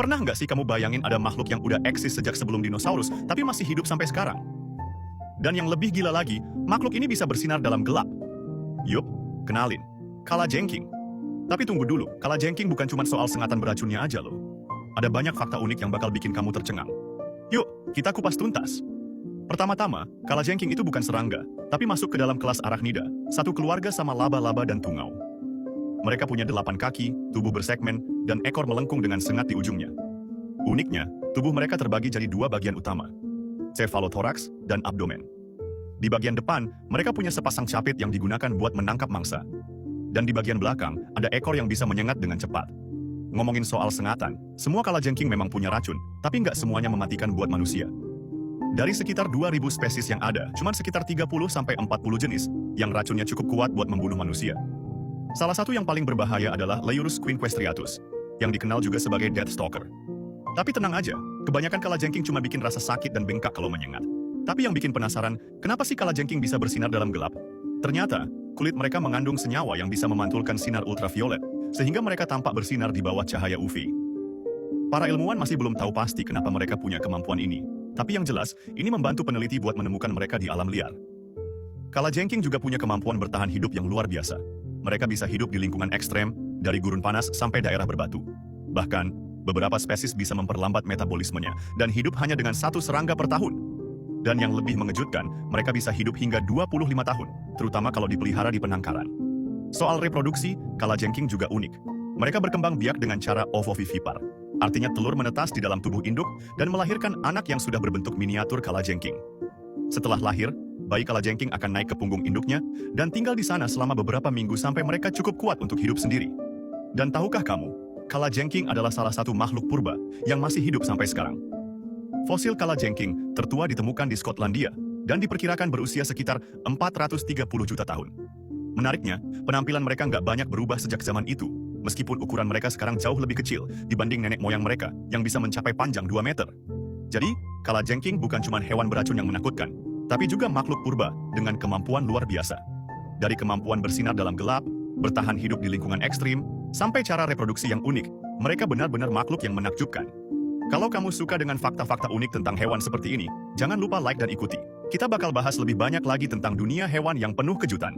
Pernah nggak sih kamu bayangin ada makhluk yang udah eksis sejak sebelum dinosaurus, tapi masih hidup sampai sekarang? Dan yang lebih gila lagi, makhluk ini bisa bersinar dalam gelap. Yup, kenalin, kalajengking. Tapi tunggu dulu, kalajengking bukan cuma soal sengatan beracunnya aja loh. Ada banyak fakta unik yang bakal bikin kamu tercengang. Yuk, kita kupas tuntas. Pertama-tama, kalajengking itu bukan serangga, tapi masuk ke dalam kelas arachnida, satu keluarga sama laba-laba dan tungau. Mereka punya 8 kaki, tubuh bersegmen, dan ekor melengkung dengan sengat di ujungnya. Uniknya, tubuh mereka terbagi jadi 2 bagian utama, cephalothorax dan abdomen. Di bagian depan, mereka punya sepasang capit yang digunakan buat menangkap mangsa. Dan di bagian belakang, ada ekor yang bisa menyengat dengan cepat. Ngomongin soal sengatan, semua kalajengking memang punya racun, tapi nggak semuanya mematikan buat manusia. Dari sekitar 2.000 spesies yang ada, cuma sekitar 30-40 jenis yang racunnya cukup kuat buat membunuh manusia. Salah satu yang paling berbahaya adalah Leiurus quinquestriatus, yang dikenal juga sebagai Death Stalker. Tapi tenang aja, kebanyakan kalajengking cuma bikin rasa sakit dan bengkak kalau menyengat. Tapi yang bikin penasaran, kenapa sih kalajengking bisa bersinar dalam gelap? Ternyata, kulit mereka mengandung senyawa yang bisa memantulkan sinar ultraviolet, sehingga mereka tampak bersinar di bawah cahaya UV. Para ilmuwan masih belum tahu pasti kenapa mereka punya kemampuan ini. Tapi yang jelas, ini membantu peneliti buat menemukan mereka di alam liar. Kalajengking juga punya kemampuan bertahan hidup yang luar biasa. Mereka bisa hidup di lingkungan ekstrem, dari gurun panas sampai daerah berbatu. Bahkan, beberapa spesies bisa memperlambat metabolismenya dan hidup hanya dengan 1 serangga per tahun. Dan yang lebih mengejutkan, mereka bisa hidup hingga 25 tahun, terutama kalau dipelihara di penangkaran. Soal reproduksi, kalajengking juga unik. Mereka berkembang biak dengan cara ovovivipar. Artinya telur menetas di dalam tubuh induk dan melahirkan anak yang sudah berbentuk miniatur kalajengking. Setelah lahir, bayi kalajengking akan naik ke punggung induknya dan tinggal di sana selama beberapa minggu sampai mereka cukup kuat untuk hidup sendiri. Dan tahukah kamu, kalajengking adalah salah satu makhluk purba yang masih hidup sampai sekarang. Fosil kalajengking tertua ditemukan di Skotlandia dan diperkirakan berusia sekitar 430 juta tahun. Menariknya, penampilan mereka nggak banyak berubah sejak zaman itu, meskipun ukuran mereka sekarang jauh lebih kecil dibanding nenek moyang mereka yang bisa mencapai panjang 2 meter. Jadi, kalajengking bukan cuma hewan beracun yang menakutkan, tapi juga makhluk purba dengan kemampuan luar biasa. Dari kemampuan bersinar dalam gelap, bertahan hidup di lingkungan ekstrim, sampai cara reproduksi yang unik, mereka benar-benar makhluk yang menakjubkan. Kalau kamu suka dengan fakta-fakta unik tentang hewan seperti ini, jangan lupa like dan ikuti. Kita bakal bahas lebih banyak lagi tentang dunia hewan yang penuh kejutan.